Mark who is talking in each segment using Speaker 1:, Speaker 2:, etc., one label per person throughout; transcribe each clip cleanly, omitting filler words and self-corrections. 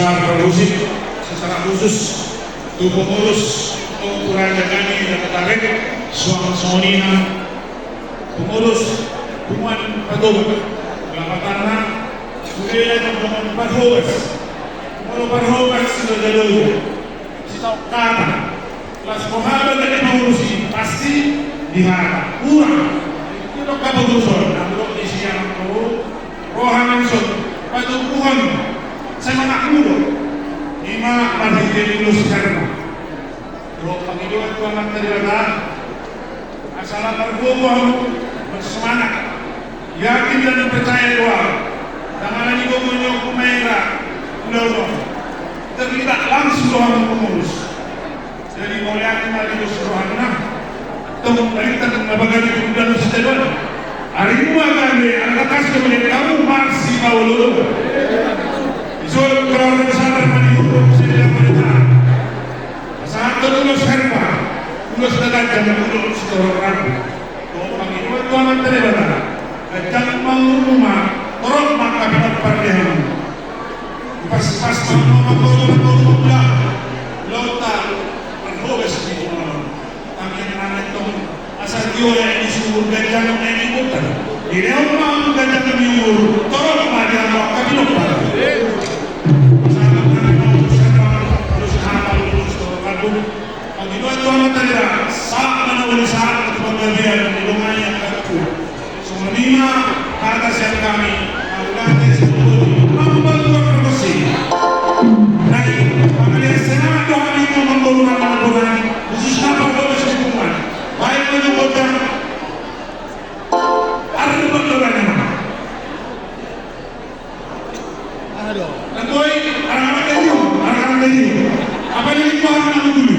Speaker 1: Besar Permusik, secara khusus untuk pengurus Raja Gani dan Ketarik, Suamanina, pengurus Kuman Patoba, Kelapatana, kemudian teman-teman Parhobas, Parhobas sudah jalur, sisa kata, kelas Muhammad dan pengurusi pasti diharap kurang. Itu kepengurusan, namun di siang itu rohanan sot, patuhan, saya mengaku lima masih jadi sekarang. Kalau Panginoon itu anak terjaga, asal berbohong, bersemangat, yakin dan percaya doa. Tangan ini gogonya kumera, udah terlibat langsung doa pengurus. Jadi mau yakin lagi doa temu balikan nabagan itu dan setelah hari ini akan anak kasih kepada kamu masih mau lulu. Isul kerana besar manihukum sedia mereka. Saat terulus herba, ulus dagang dan ulus orang. Orang itu tuan terlibat. Jangan mau rumah, orang maka dapat perdiam. Pas mau muda, lautan berhobes di rumah. Kami anak itu asal dia yang disuruh gajah yang dibuka. Ini orang gajah yang diurut, orang macam kami lupa. Panginoon Tuhan talaga sa manawalisahan at pagbabihan ng lumaya at kaku. Sumanima, kata siya kami, ang natin sa tuloy, ang bagong kasi. Dahil, pagkalihan sa naman doon ito ng tulungan ng Tuhan, khusus na pagbawa sa hukuman, baik menyebutkan, ada pagbawa naman. Nantoy, anak-anak kayo, apa yang dikuahkan aku dulu?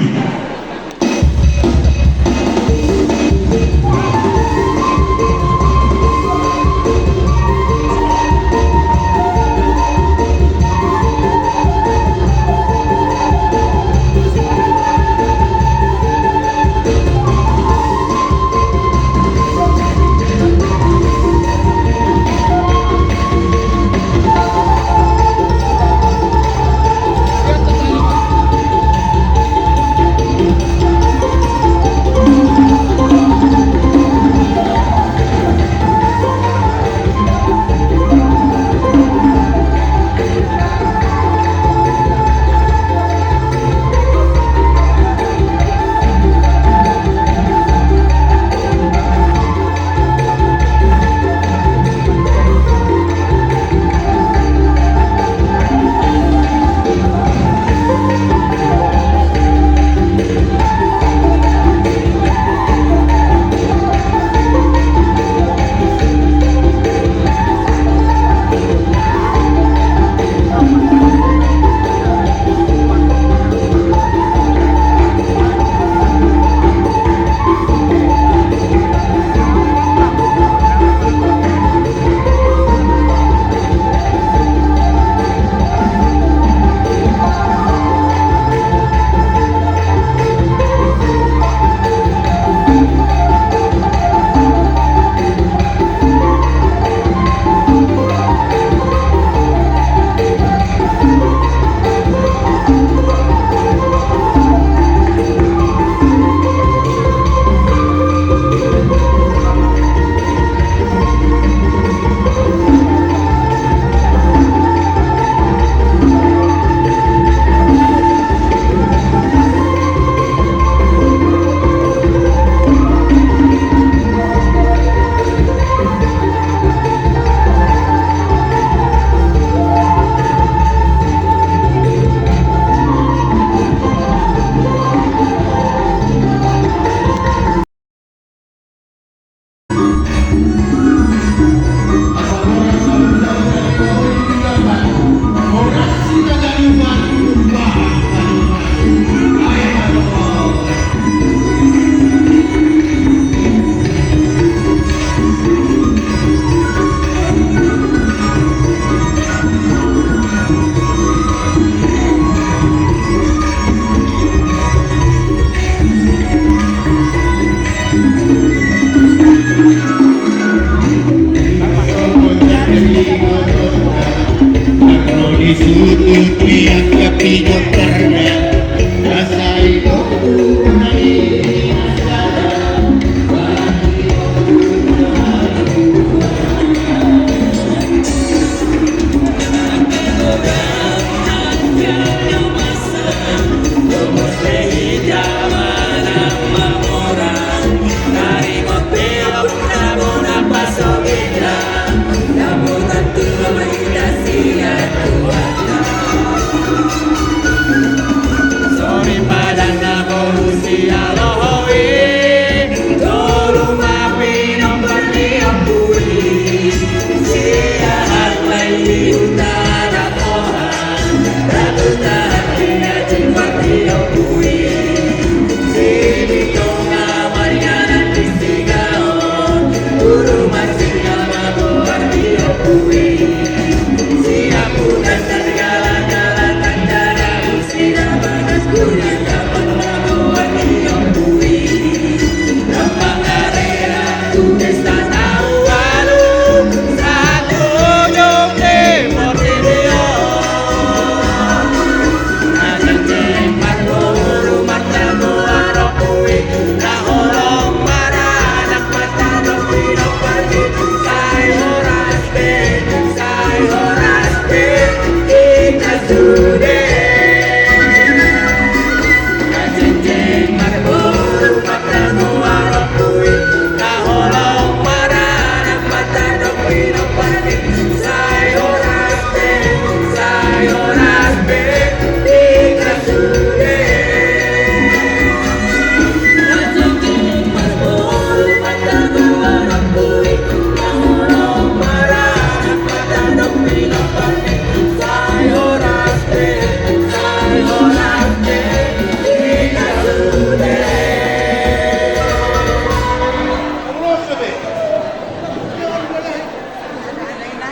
Speaker 2: helikopternya rasa itu naik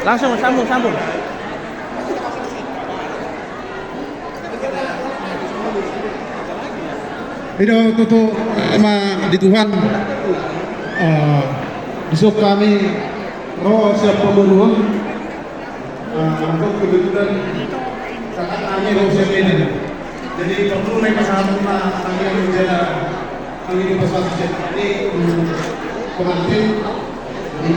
Speaker 3: Langsung sambung.
Speaker 4: Itu tutup sama di Tuhan. Besok kami roh siap pembunuh untuk kebetulan saat kami roh siap ini. Jadi perlu mereka sama kami yang menjadi kami di pasal ini pengantin di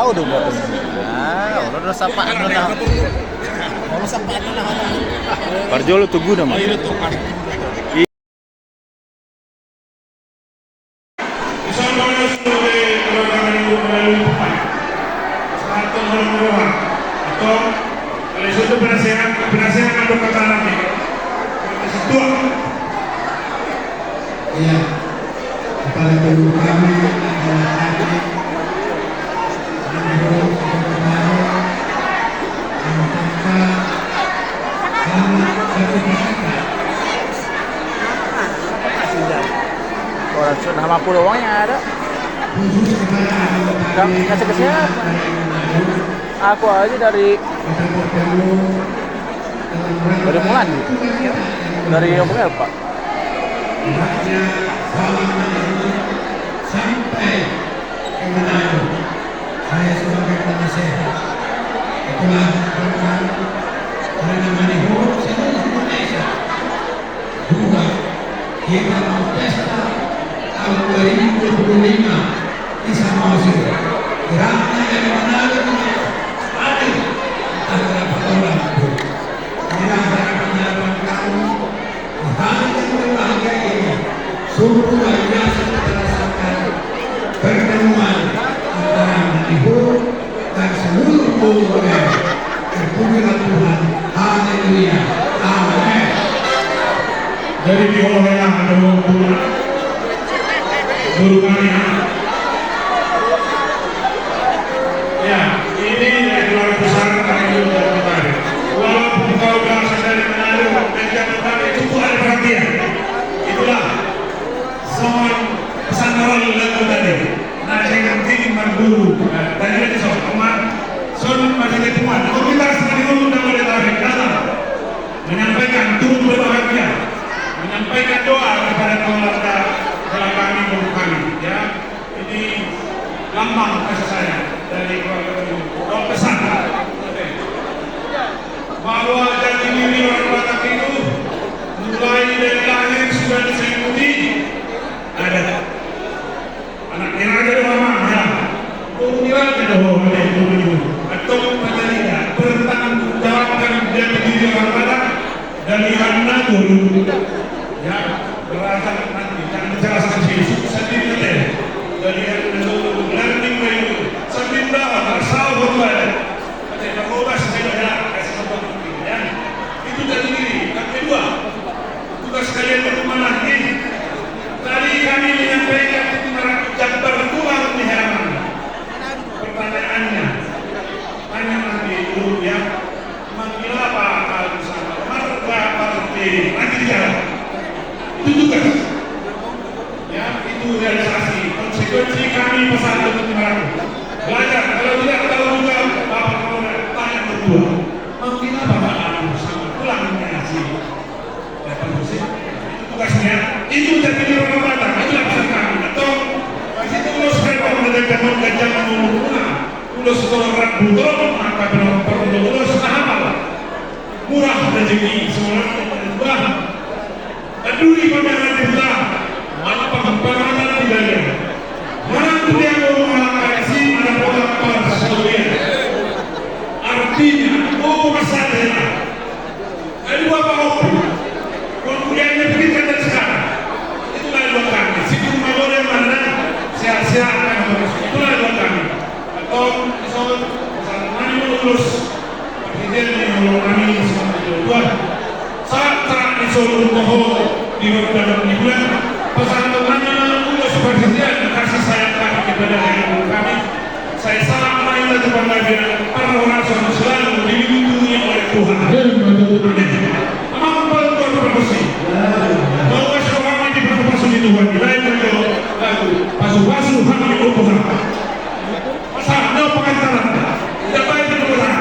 Speaker 3: Udah buat udah sapaan lah. Kalau sapaan lah. Parjolo tunggu dah mah.
Speaker 4: Iya, kepala guru kami
Speaker 3: Nama pulau uangnya ada. Kasih ke siapa? Aku aja dari Mulan. Dari Opel Pak.
Speaker 4: Sampai ke Manado, saya sebagai penasehat telah melakukan karena manihood seluruh Indonesia. Juga kita mau pesta tahun 2025 di Samosir. Geraknya dari Manado ada entah berapa orang itu. Inilah harapan kamu di hari yang berbahagia ini. Sungguh luar biasa kita rasakan pertemuan antara manihood dan seluruh Tuhan. Terpujilah Tuhan. Haleluya. Amin.
Speaker 1: Dari bawah yang ada guru kami. Ya, ini dari keluarga besar kami dulu dari Betawi. Walaupun kau berasal dari Manado dan Betawi, itu pun ada perhatian. Itulah seorang pesan moral lagu tadi. nasi nanti marburu. Tadi lagi soal son masih ketemuan. Kalau kita sedang dulu dan boleh tarik kata menyampaikan turut berbahagia, menyampaikan doa kepada keluarga kami guru kami. Ya, ini lambang kasih sayang dari keluarga kami. Doa pesan bahwa jati diri orang Batak itu mulai dari lahir sudah diselimuti ada anak raja mama ya kemudian ada orang itu atau penjadinya bertanggung jawabkan jati diri orang Batak dari mana dulu ya berasal nanti jangan bicara sendiri dari learning value sambil dah asal berbuat ada berubah saja ya itu dari diri. Yang kedua tugas kalian bagaimana ini tadi kami menyampaikan jam berkurang di halaman pertanyaannya tanya nanti dulu ya mengira apa hal bersama marga partai nanti dijawab itu tugas ya itu realisasi konsekuensi kami pesan untuk belajar kalau tidak tahu juga bapak mau tanya berdua mengira bapak bersama pulang mengaji dapat bersih itu tugasnya itu jadi orang Batak itu pesan kami atau masih terus mereka mendengarkan mengajar mengumpulkan ulus orang butuh maka benar perlu ulus apa murah rezeki semua murah peduli pandangan kita mana pandangan budaya mana dunia mau mengatasi mana pola persatuan artinya masalah ada dua apa kemudian dipikirkan dari sekarang itulah dua kami situ boleh mana sehat-sehat itulah dua kami atau misalnya mana lulus presiden yang kami dua saat disuruh bohong di dalam bulan pesan temannya lulus presiden kasih sayang kami kepada kami saya sangat mengenal kepada para orang selalu dilindungi oleh Tuhan. Memang betul bersih. Bahwa seorang ini bersih di Tuhan. Lain kalau pasu-pasu kami Tuhan. Pasal ada pengantaran. Tidak baik itu Tuhan.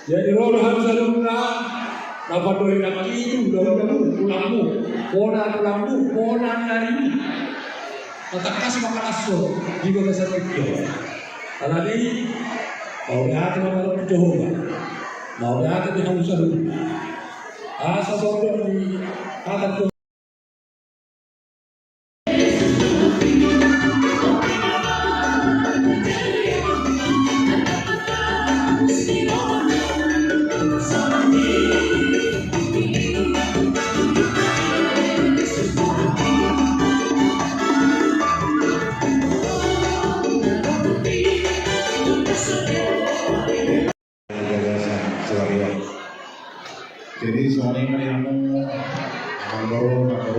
Speaker 5: Jadi roh hamsaluna dapat doi nama itu dalam ulangmu pona nari tetap kasih makan aso juga besar itu. Karena ini mau lihat nama Jehovah, mau lihat di hamsaluna. Asa bodoh di kata
Speaker 4: Jadi soalnya kamu baru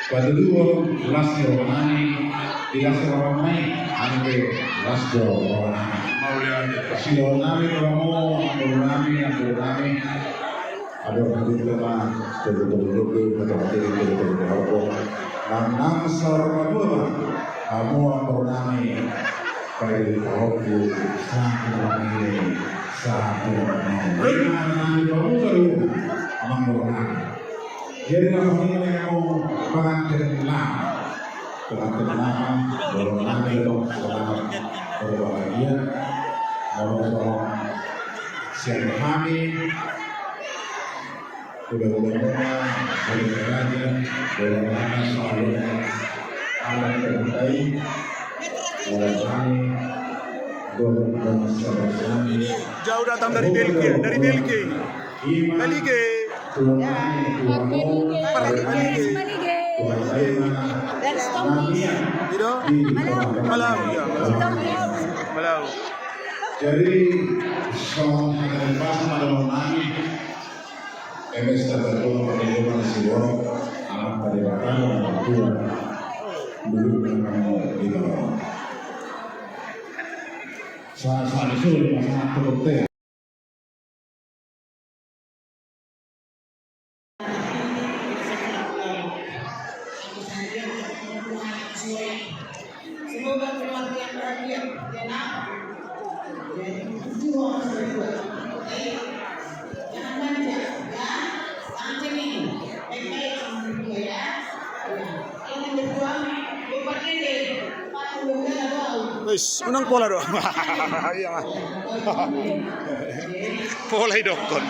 Speaker 4: pada dua las Romani, di las Romani, anche las Romani. Si Romani kamu, Romani, ada begitu mah, betul-betul Nang sarwa kamu Romani. Pai hobi satu ini baru mengurang. Jadi kalau ini mau pengantin berulang itu selamat berbahagia, mau siang kami mudah-mudahan boleh beraja, mudah-mudahan selalu alam terbaik.
Speaker 3: Jauh datang dari Belgia, Malau.
Speaker 4: Jadi soal pasal Romani, MS tertentu perlindungan siwon, alam peribatan waktu dulu dengan di bawah. Soal itu masalah penting.
Speaker 6: Semoga keluarga yang bahagia dan jangan manja ya, sancing ini baik-baik sama berdua ya. Ini berdua dipakai deh,
Speaker 3: Wis, menang pola dong. Iya mah. Pola dokon.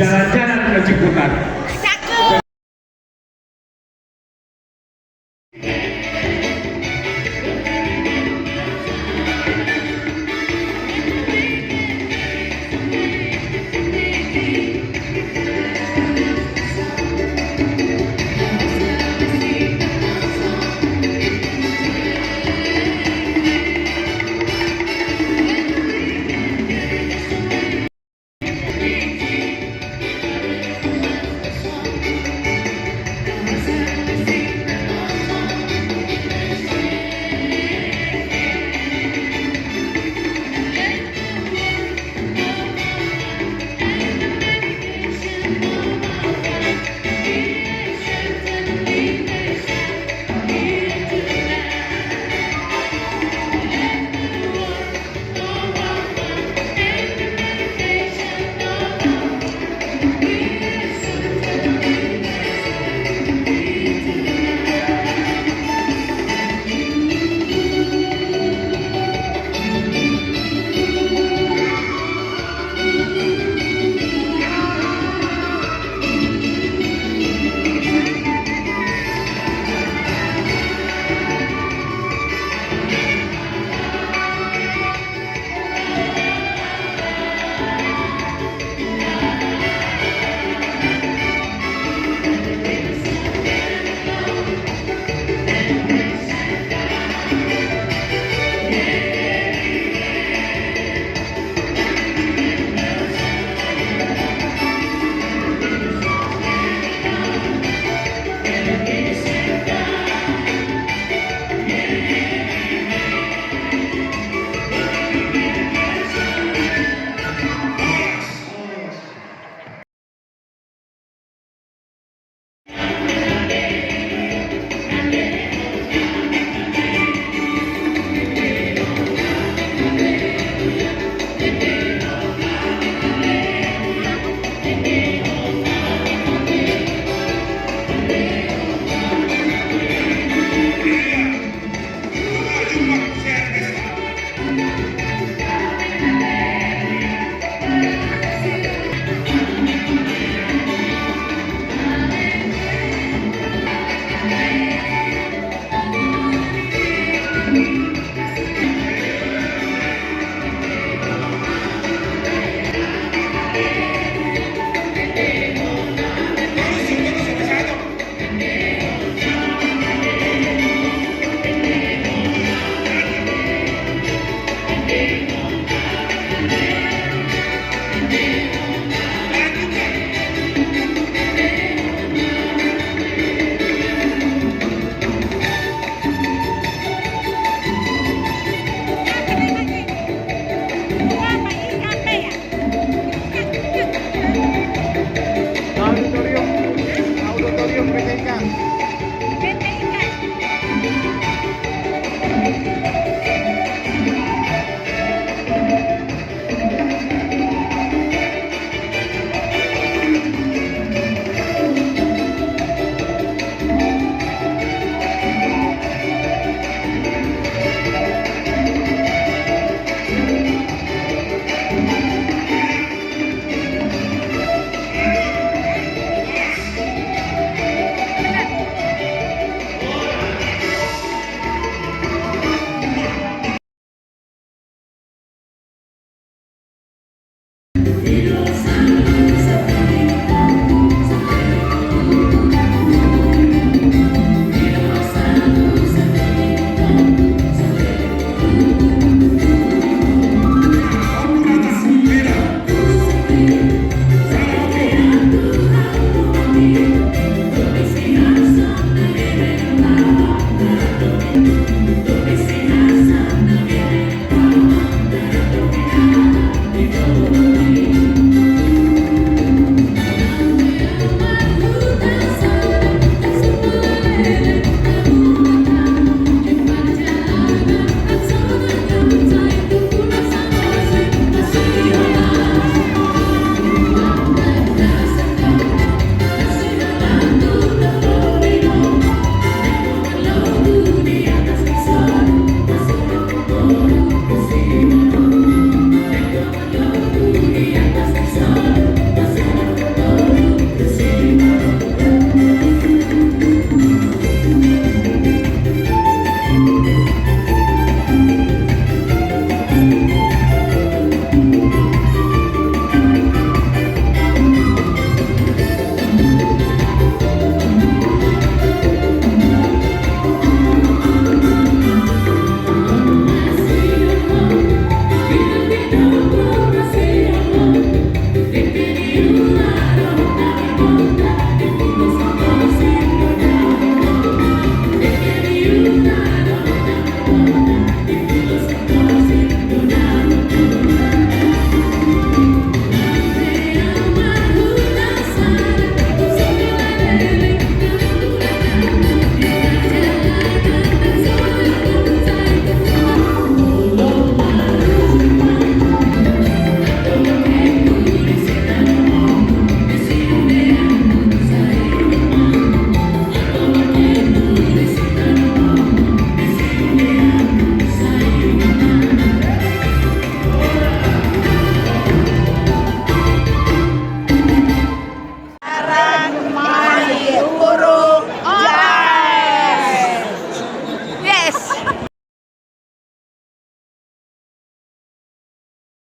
Speaker 5: Jalan-jalan ke Ciputat.